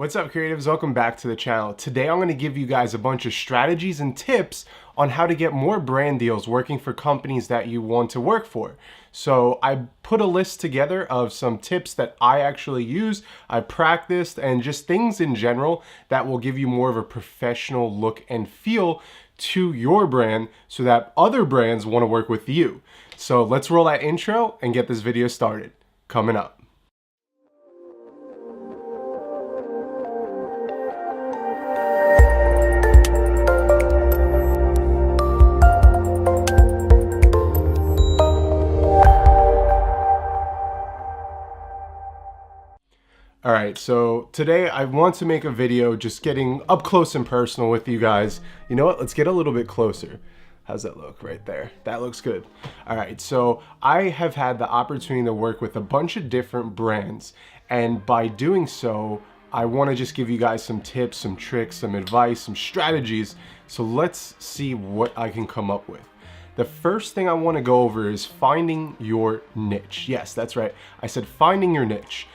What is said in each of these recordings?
What's up, creatives? Welcome back to the channel. Today I'm going to give you guys a bunch of strategies and tips on how to get more brand deals working for companies that you want to work for. So I put a list together of some tips that I actually use, I practiced, and just things in general that will give you more of a professional look and feel to your brand so that other brands want to work with you. So let's roll that intro and get this video started. Coming up. All right, so today I want to make a video just getting up close and personal with you guys. You know what? Let's get a little bit closer. How's that look right there? That looks good. All right, so I have had the opportunity to work with a bunch of different brands, and by doing so, I want to just give you guys some tips, some tricks, some advice, some strategies. So let's see what I can come up with. The first thing I want to go over is finding your niche. Yes, that's right. I said finding your niche.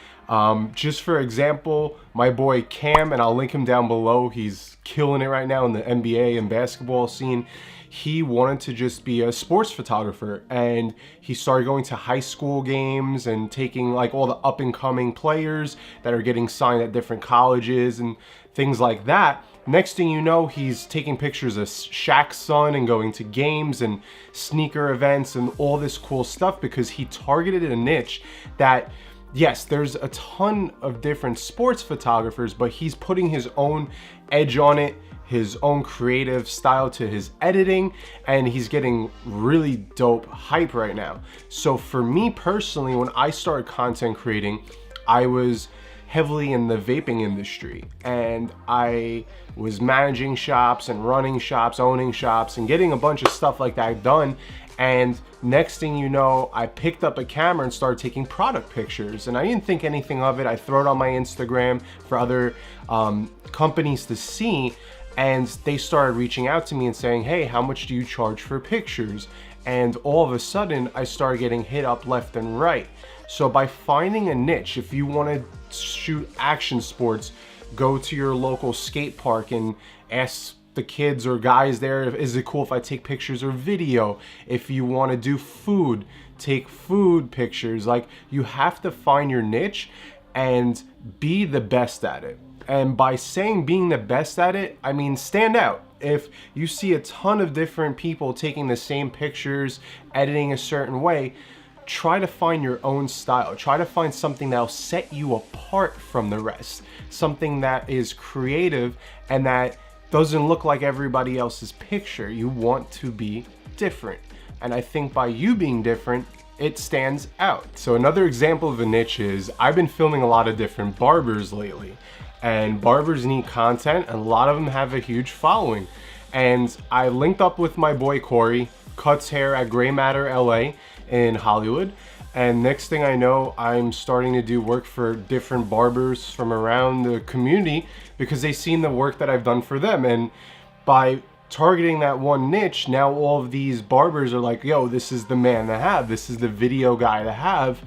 Just for example, my boy Cam, and I'll link him down below, he's killing it right now in the NBA and basketball scene. He wanted to just be a sports photographer, and he started going to high school games and taking like all the up and coming players that are getting signed at different colleges and things like that. Next thing you know, he's taking pictures of Shaq's son and going to games and sneaker events and all this cool stuff because he targeted a niche that, yes, there's a ton of different sports photographers, but he's putting his own edge on it, his own creative style to his editing, and he's getting really dope hype right now. So for me personally, when I started content creating, I was heavily in the vaping industry, and I was managing shops and running shops, owning shops, and getting a bunch of stuff like that done. And next thing you know, I picked up a camera and started taking product pictures, and I didn't think anything of it. I throw it on my Instagram for other companies to see, and they started reaching out to me and saying, hey, how much do you charge for pictures? And all of a sudden I started getting hit up left and right. So by finding a niche, if you want to shoot action sports, go to your local skate park and ask the kids or guys there, is it cool if I take pictures or video? If you want to do food, take food pictures. Like, you have to find your niche and be the best at it. And by saying being the best at it, I mean stand out. If you see a ton of different people taking the same pictures, editing a certain way, try to find your own style. Try to find something that'll set you apart from the rest. Something that is creative and that doesn't look like everybody else's picture. You want to be different. And I think by you being different, it stands out. So another example of a niche is I've been filming a lot of different barbers lately. And barbers need content, and a lot of them have a huge following. And I linked up with my boy Corey, cuts hair at Gray Matter LA in Hollywood. And next thing I know, I'm starting to do work for different barbers from around the community because they've seen the work that I've done for them. And by targeting that one niche, now all of these barbers are like, yo, this is the man to have. This is the video guy to have,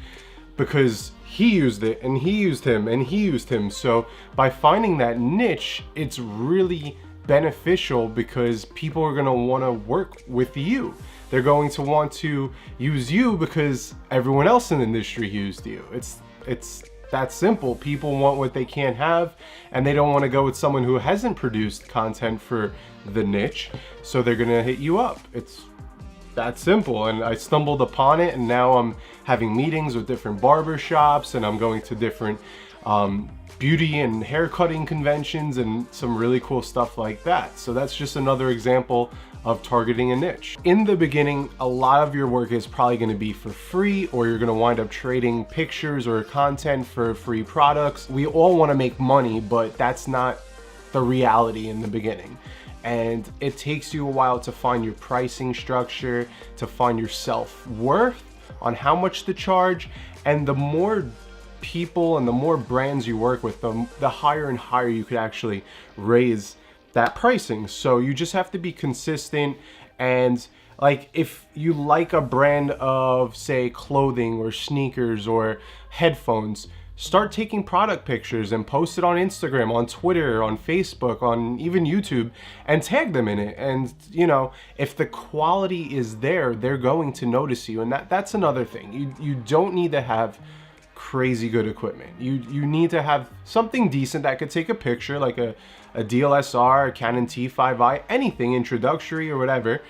because he used it and he used him and he used him. So by finding that niche, it's really beneficial because people are going to want to work with you. They're going to want to use you because everyone else in the industry used you. It's that simple. People want what they can't have, and they don't want to go with someone who hasn't produced content for the niche, so they're going to hit you up. It's that simple. And I stumbled upon it, and now I'm having meetings with different barber shops, and I'm going to different beauty and hair cutting conventions and some really cool stuff like that. So that's just another example of targeting a niche. In the beginning, a lot of your work is probably going to be for free, or you're going to wind up trading pictures or content for free products. We all want to make money, but that's not the reality in the beginning. And it takes you a while to find your pricing structure, to find your self-worth on how much to charge. And the more people and the more brands you work with, the higher and higher you could actually raise that pricing. So you just have to be consistent. And like, if you like a brand of, say, clothing or sneakers or headphones, start taking product pictures and post it on Instagram, on Twitter, on Facebook, on even YouTube, and tag them in it. And you know, if the quality is there, they're going to notice you. And that's another thing. You don't need to have crazy good equipment. You need to have something decent that could take a picture, like a DSLR, a Canon T5i, anything introductory or whatever.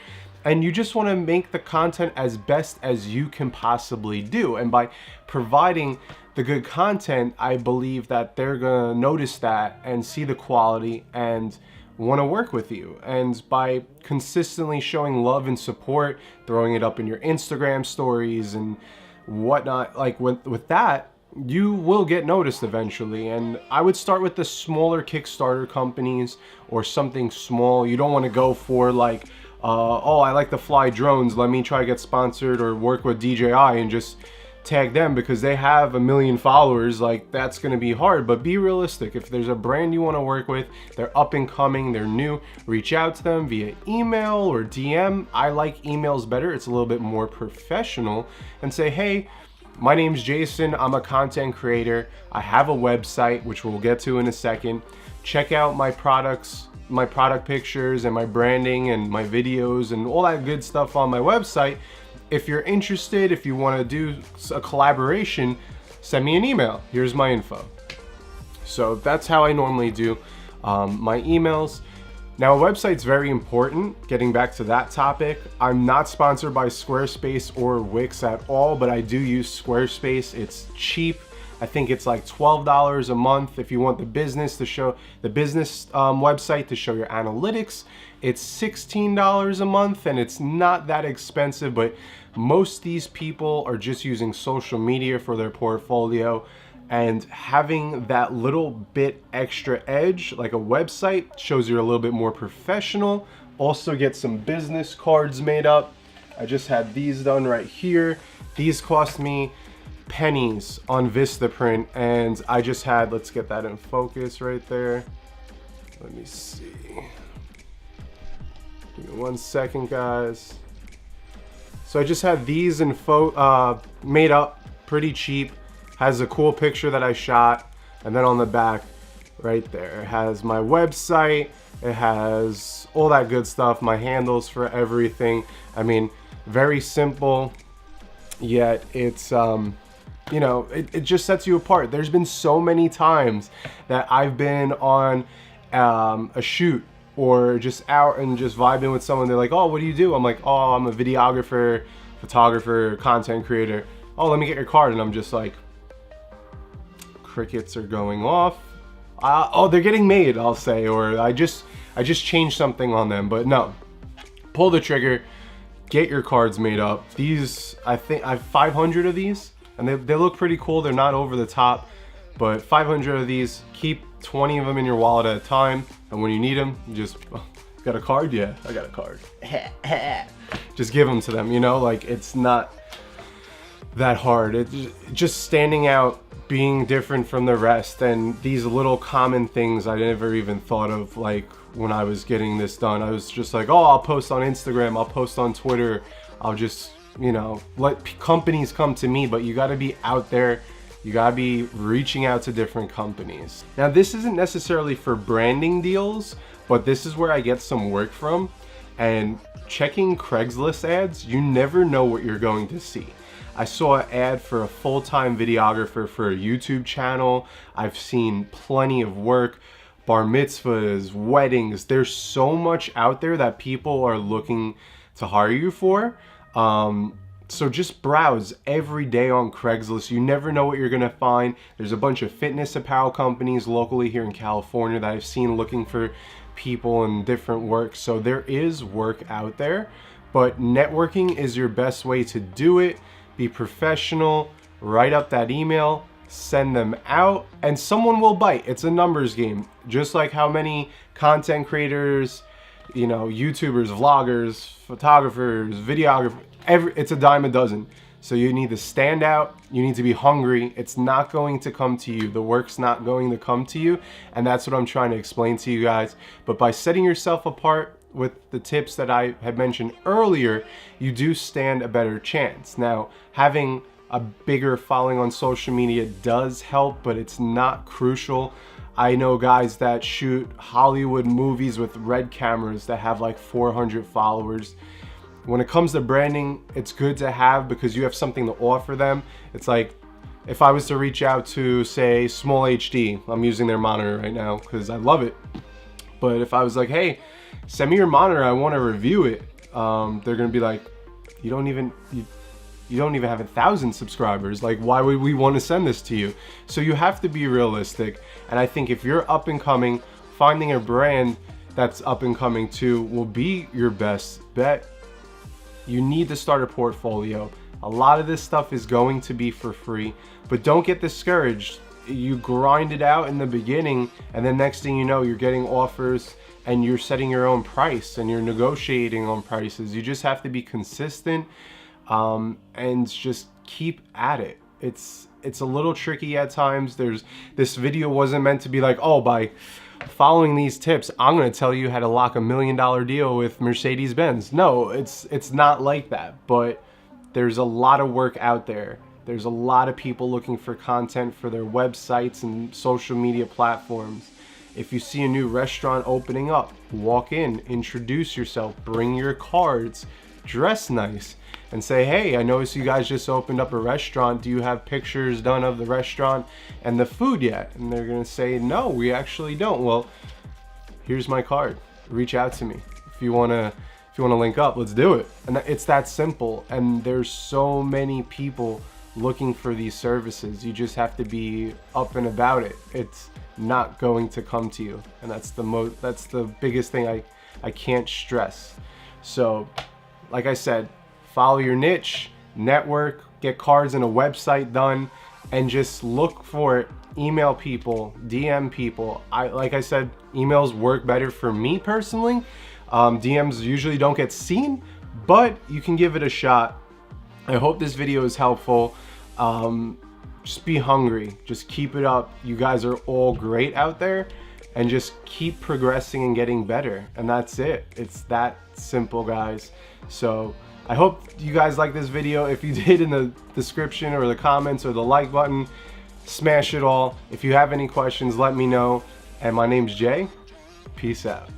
And you just want to make the content as best as you can possibly do. And by providing the good content, I believe that they're gonna notice that and see the quality and want to work with you. And by consistently showing love and support, throwing it up in your Instagram stories and whatnot, like with that, you will get noticed eventually. And I would start with the smaller Kickstarter companies or something small. You don't want to go for like, oh, I like to fly drones, let me try to get sponsored or work with DJI and just tag them because they have 1 million followers. Like, that's going to be hard. But be realistic. If there's a brand you want to work with, they're up and coming, they're new, reach out to them via email or DM. I like emails better. It's a little bit more professional. And say, hey, my name's Jason, I'm a content creator, I have a website, which we'll get to in a second. Check out my products, my product pictures and my branding and my videos and all that good stuff on my website. If you're interested, if you want to do a collaboration, send me an email. Here's my info. So that's how I normally do my emails. Now, a website's very important. Getting back to that topic, I'm not sponsored by Squarespace or Wix at all, but I do use Squarespace. It's cheap. I think it's like $12 a month if you want the business to show the business website to show your analytics. It's $16 a month, and it's not that expensive, but most of these people are just using social media for their portfolio, and having that little bit extra edge, like a website, shows you're a little bit more professional. Also get some business cards made up. I just had these done right here. These cost me pennies on Vistaprint, and I just had, let's get that in focus right there. Let me see. Give me 1 second, guys. So I just had these in made up, pretty cheap. Has a cool picture that I shot, and then on the back right there, it has my website, it has all that good stuff, my handles for everything. I mean, very simple, yet it's you know, it just sets you apart. There's been so many times that I've been on a shoot or just out and just vibing with someone. They're like, oh, what do you do? I'm like, oh, I'm a videographer, photographer, content creator. Oh, let me get your card. And I'm just like, crickets are going off. Oh, they're getting made, I'll say, or I just changed something on them. But no, pull the trigger, get your cards made up. These, I think I have 500 of these, and they look pretty cool. They're not over the top, but 500 of these. Keep 20 of them in your wallet at a time, and when you need them, you just, got a card? Yeah, I got a card. Just give them to them, you know, like, it's not that hard. It's just standing out, being different from the rest, and these little common things I never even thought of. Like, when I was getting this done, I was just like, oh, I'll post on Instagram, I'll post on Twitter, I'll just, you know, let companies come to me. But you got to be out there, you got to be reaching out to different companies. Now, this isn't necessarily for branding deals, but this is where I get some work from. And checking Craigslist ads, you never know what you're going to see. I saw an ad for a full-time videographer for a YouTube channel. I've seen plenty of work, bar mitzvahs, weddings. There's so much out there that people are looking to hire you for. So just browse every day on Craigslist. You never know what you're gonna find. There's a bunch of fitness apparel companies locally here in California that I've seen looking for people in different work. So there is work out there, but networking is your best way to do it. Be professional, write up that email, send them out, and someone will bite. It's a numbers game. Just like how many content creators, you know, YouTubers, vloggers, photographers, videographers, it's a dime a dozen. So you need to stand out, you need to be hungry. It's not going to come to you. The work's not going to come to you. And that's what I'm trying to explain to you guys. But by setting yourself apart with the tips that I had mentioned earlier, you do stand a better chance. Now, having a bigger following on social media does help, but it's not crucial. I know guys that shoot Hollywood movies with Red cameras that have like 400 followers. When it comes to branding, it's good to have because you have something to offer them. It's like if I was to reach out to, say, Small HD, I'm using their monitor right now because I love it. But if I was like, hey, send me your monitor, I want to review it, they're gonna be like, you don't even have 1,000 subscribers. Like, why would we want to send this to you? So you have to be realistic. And I think if you're up and coming, finding a brand that's up and coming too will be your best bet. You need to start a portfolio. A lot of this stuff is going to be for free, but don't get discouraged. You grind it out in the beginning, and then next thing you know, you're getting offers and you're setting your own price and you're negotiating on prices. You just have to be consistent and just keep at it. It's a little tricky at times. This video wasn't meant to be like, oh, by following these tips, I'm gonna tell you how to lock $1 million deal with Mercedes-Benz. No, it's not like that, but there's a lot of work out there. There's a lot of people looking for content for their websites and social media platforms. If you see a new restaurant opening up, walk in, introduce yourself, bring your cards, dress nice, and say, hey, I noticed you guys just opened up a restaurant. Do you have pictures done of the restaurant and the food yet? And they're gonna say, no, we actually don't. Well, here's my card. Reach out to me. If you wanna link up, let's do it. And it's that simple. And there's so many people looking for these services. You just have to be up and about it. It's not going to come to you. And that's the biggest thing I can't stress. So, like I said, follow your niche, network, get cards and a website done, and just look for it. Email people, DM people. Like I said, emails work better for me personally. DMs usually don't get seen, but you can give it a shot. I hope this video is helpful. Just be hungry. Just keep it up. You guys are all great out there, and just keep progressing and getting better. And that's it. It's that simple, guys. So I hope you guys like this video. If you did, in the description or the comments or the like button, smash it all. If you have any questions, let me know. And my name's Jay. Peace out.